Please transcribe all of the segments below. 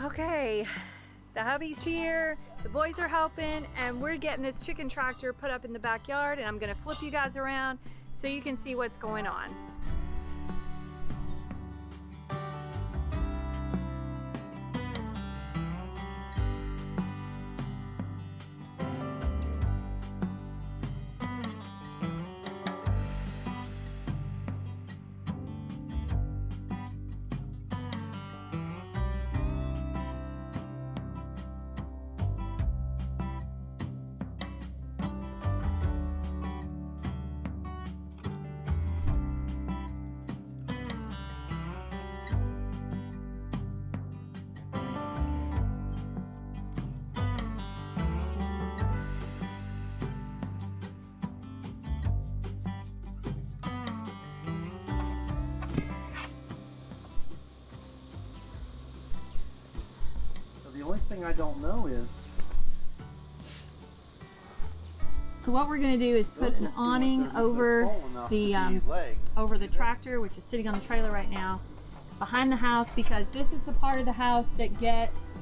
Okay, the hubby's here, the boys are helping, and we're getting this chicken tractor put up in the backyard, and I'm gonna flip you guys around so you can see what's going on. The only thing I don't know is... So what we're going to do is put an awning over the tractor, which is sitting on the trailer right now, behind the house, because this is the part of the house that gets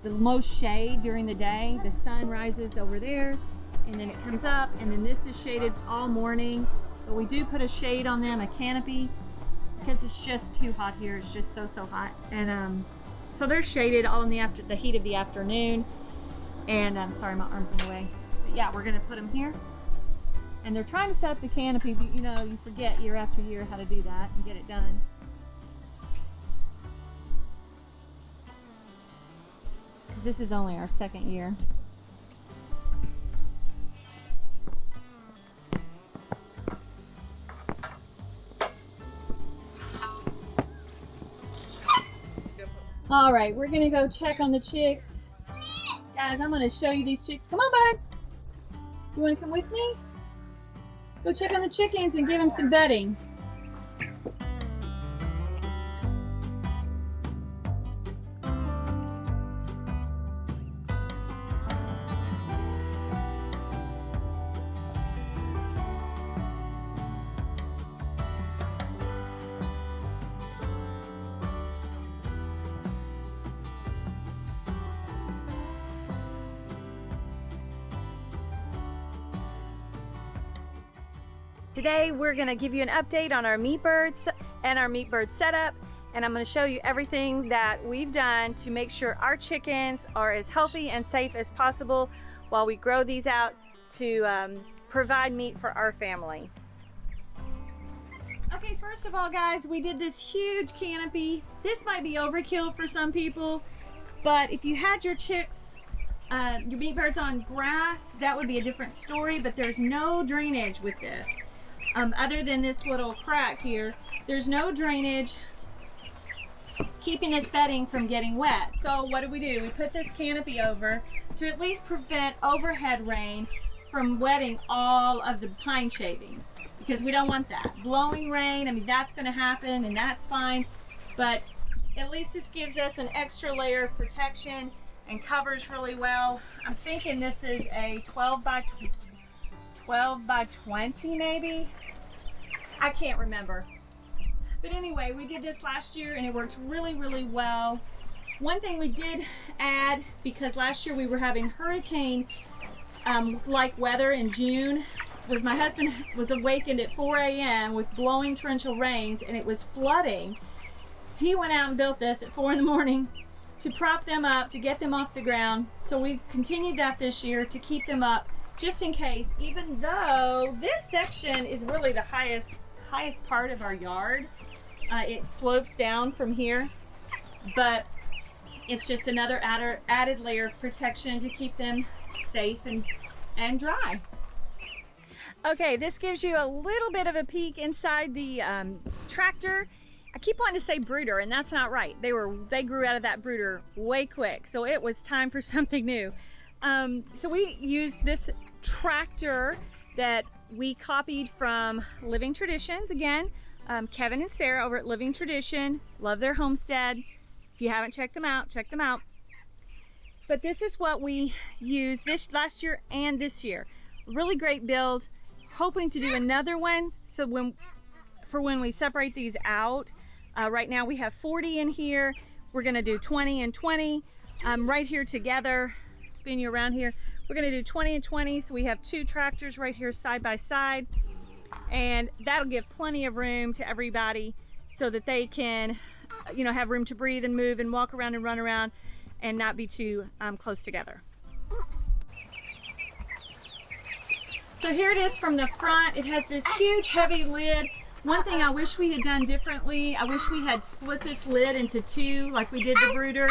the most shade during the day. The sun rises over there, and then it comes up, and then this is shaded all morning. But we do put a shade on them, a canopy, because it's just too hot here. It's just so hot, and so they're shaded all in the heat of the afternoon. And I'm sorry, my arm's in the way. But yeah, we're gonna put them here. And they're trying to set up the canopy, but you know, you forget year after year how to do that and get it done. This is only our second year. All right, we're gonna go check on the chicks. Guys, I'm gonna show you these chicks. Come on, bud. You wanna come with me? Let's go check on the chickens and give them some bedding. Today we're going to give you an update on our Meatbirds and our Meatbird setup, and I'm going to show you everything that we've done to make sure our chickens are as healthy and safe as possible while we grow these out to provide meat for our family. Okay, first of all, guys, we did this huge canopy. This might be overkill for some people, but if you had your chicks, your Meatbirds on grass, that would be a different story, but there's no drainage with this. Other than this little crack here, there's no drainage keeping this bedding from getting wet. So what do? We put this canopy over to at least prevent overhead rain from wetting all of the pine shavings, because we don't want that. Blowing rain, I mean, that's going to happen and that's fine, but at least this gives us an extra layer of protection and covers really well. I'm thinking this is a 12 by 20 maybe. I can't remember. But anyway, we did this last year and it worked really well. One thing we did add, because last year we were having hurricane like weather in June, was my husband was awakened at 4 a.m. with blowing torrential rains and it was flooding. He went out and built this at 4 in the morning to prop them up, to get them off the ground. So we've continued that this year to keep them up just in case, even though this section is really the highest part of our yard. It slopes down from here, but it's just another added layer of protection to keep them safe and dry. Okay, this gives you a little bit of a peek inside the tractor. I keep wanting to say brooder, and that's not right. They grew out of that brooder way quick, so it was time for something new. So we used this tractor that we copied from Living Traditions. Again, Kevin and Sarah over at Living Tradition, love their Homestead. If you haven't checked them out, check them out. But this is what we used this last year and this year. Really great build. Hoping to do another one, so when we separate these out. Right now we have 40 in here. we're gonna do 20 and 20 right here together. Spin you around here. We're gonna do 20 and 20, so we have 2 tractors right here side by side, and that'll give plenty of room to everybody so that they can, you know, have room to breathe and move and walk around and run around and not be too close together. So here it is from the front. It has this huge heavy lid. One thing I wish we had done differently, I wish we had split this lid into 2 like we did the brooder,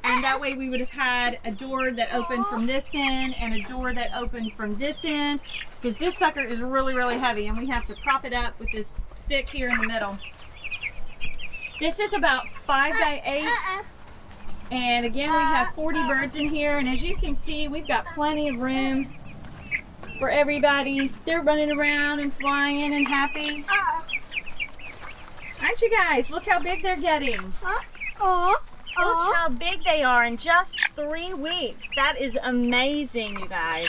and that way we would have had a door that opened from this end and a door that opened from this end, because this sucker is really, really heavy and we have to prop it up with this stick here in the middle. This is about 5 by 8, and again we have 40 birds in here, and as you can see we've got plenty of room for everybody. They're running around and flying and happy. Aren't you guys? Look how big they're getting. Look how big they are in just 3 weeks. That is amazing, you guys.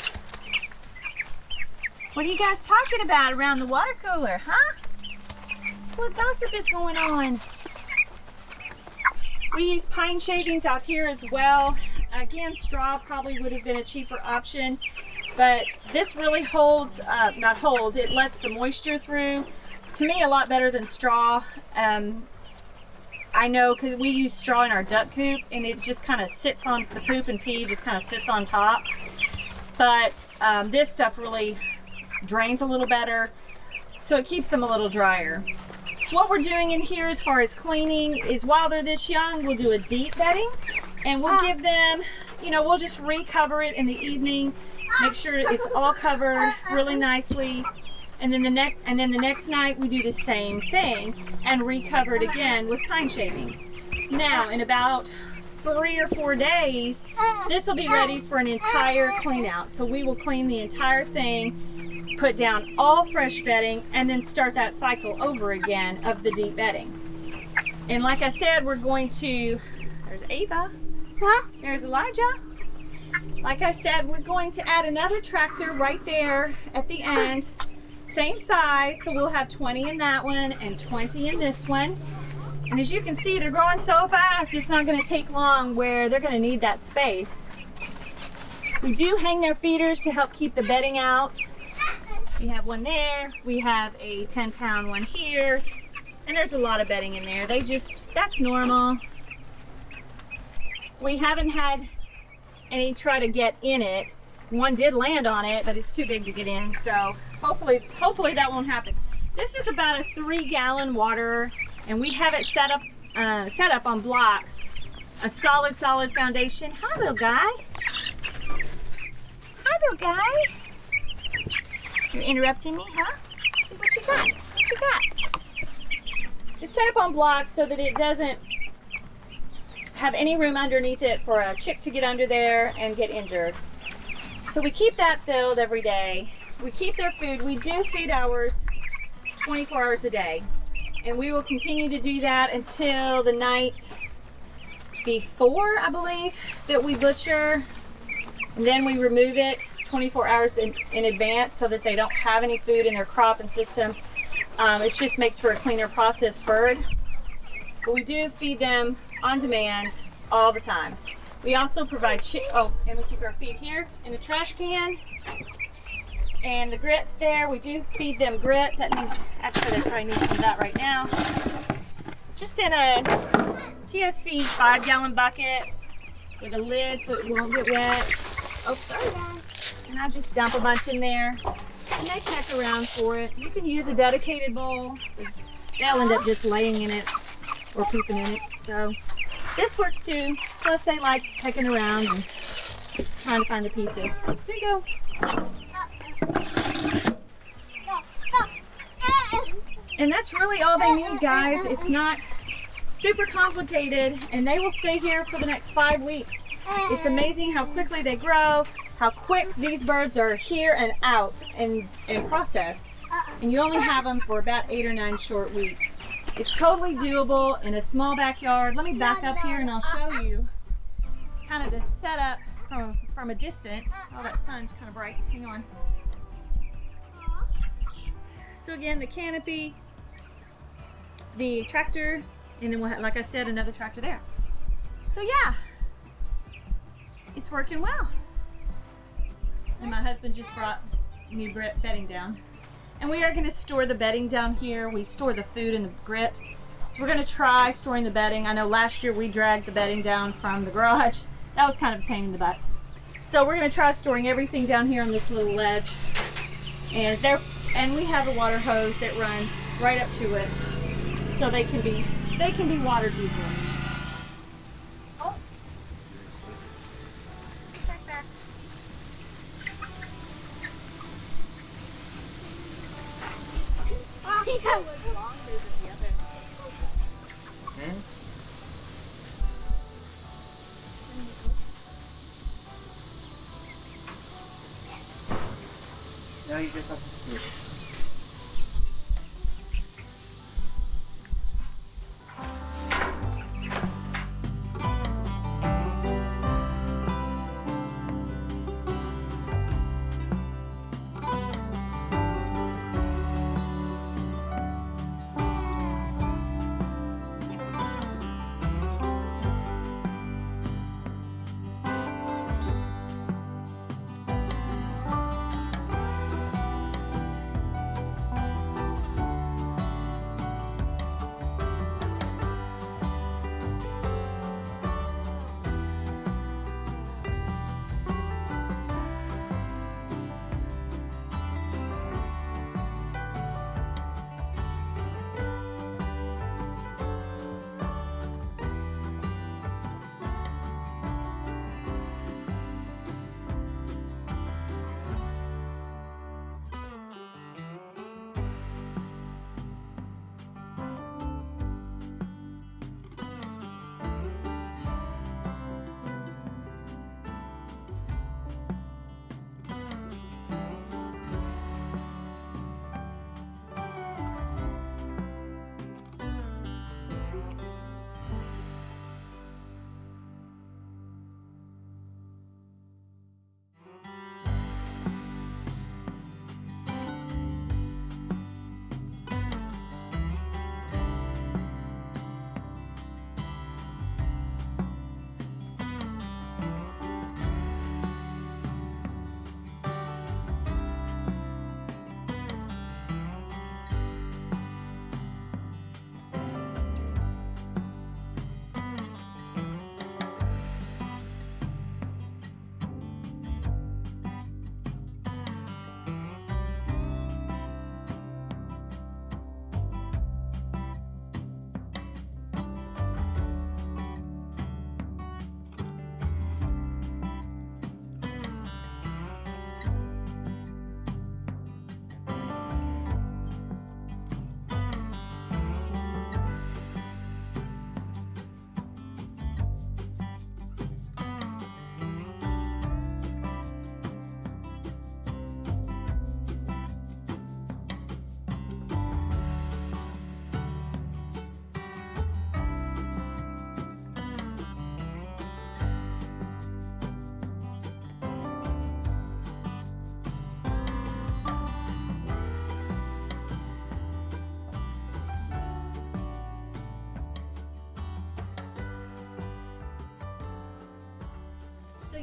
What are you guys talking about around the water cooler, huh? What gossip is going on? We use pine shavings out here as well. Again, straw probably would have been a cheaper option, but this really holds, not holds, it lets the moisture through. To me, a lot better than straw. I know because we use straw in our duck coop and it just kind of sits on, the poop and pee just kind of sits on top. But this stuff really drains a little better, so it keeps them a little drier. So what we're doing in here as far as cleaning is, while they're this young, we'll do a deep bedding, and we'll give them, you know, we'll just recover it in the evening, make sure it's all covered really nicely, and then the next night we do the same thing and recover it again with pine shavings. Now in about 3 or 4 days, this will be ready for an entire clean out. So we will clean the entire thing, put down all fresh bedding, and then start that cycle over again of the deep bedding. And like I said, we're going to, there's Ava, there's Elijah. Like I said, we're going to add another tractor right there at the end, same size, so we'll have 20 in that one and 20 in this one. And as you can see, they're growing so fast, it's not going to take long where they're going to need that space. We do hang their feeders to help keep the bedding out. We have one there, we have a 10-pound one here, and there's a lot of bedding in there. They just, that's normal. We haven't had any try to get in it. One did land on it, but it's too big to get in, so hopefully that won't happen. This is about a 3-gallon water, and we have it set up on blocks, a solid foundation. Hi, little guy. Hi, little guy. You're interrupting me, huh? What you got? What you got? It's set up on blocks so that it doesn't have any room underneath it for a chick to get under there and get injured. So we keep that filled every day. We keep their food. We do feed ours 24 hours a day. And we will continue to do that until the night before, I believe, that we butcher. And then we remove it 24 hours in advance so that they don't have any food in their crop and system. It just makes for a cleaner processed bird. But we do feed them on demand all the time. We also provide and we keep our feed here in a trash can. And the grit there, we do feed them grit. That means, actually they probably need some of that right now. Just in a TSC 5-gallon bucket with a lid so it won't get wet. Oh, sorry guys. And I just dump a bunch in there, and they peck around for it. You can use a dedicated bowl. They'll end up just laying in it or pooping in it. So this works too. Plus they like pecking around and trying to find the pieces. There you go. And that's really all they need, guys. It's not super complicated, and they will stay here for the next 5 weeks. It's amazing how quickly they grow, how quick these birds are here and out and processed. And you only have them for about 8 or 9 short weeks. It's totally doable in a small backyard. Let me back up here and I'll show you kind of the setup from a distance. Oh, that sun's kind of bright. Hang on. So again, the canopy, the tractor, and then we'll have, like I said, another tractor there. So yeah, it's working well. And my husband just brought new bedding down. And we are going to store the bedding down here. We store the food in the grit. So we're going to try storing the bedding. I know last year we dragged the bedding down from the garage. That was kind of a pain in the butt. So we're going to try storing everything down here on this little ledge. And we have a water hose that runs right up to us, so they can be watered easily. Oh. Back. Oh, he has longer than the other. Now you just have to do it.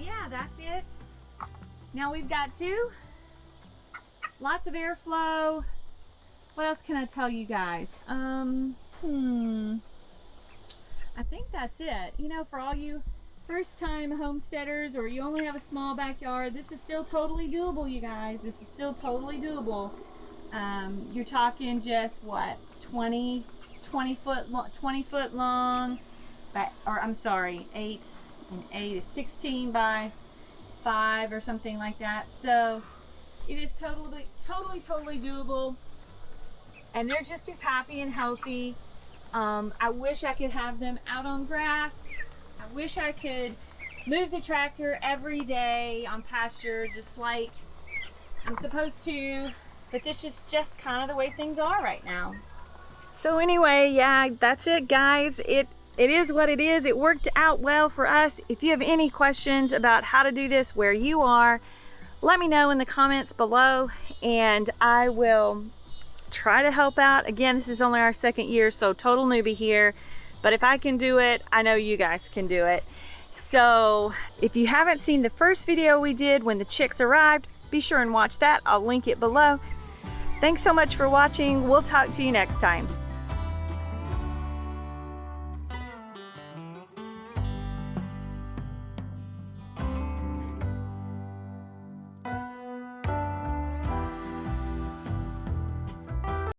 Yeah, that's it. Now we've got lots of airflow. What else can I tell you guys? I think that's it. You know, for all you first-time homesteaders, or you only have a small backyard, this is still totally doable, you guys. This is still totally doable. You're talking just what, 20 foot long, or I'm sorry, 8 and 8 is 16 by 5 or something like that. So it is totally doable, and they're just as happy and healthy. I wish I could have them out on grass. I wish I could move the tractor every day on pasture just like I'm supposed to, but this is just kind of the way things are right now. So anyway, yeah, that's it, guys. It is what it is. It worked out well for us. If you have any questions about how to do this where you are, let me know in the comments below, and I will try to help out. Again, this is only our second year, so total newbie here. But if I can do it, I know you guys can do it. So if you haven't seen the first video we did when the chicks arrived, be sure and watch that. I'll link it below. Thanks so much for watching. We'll talk to you next time.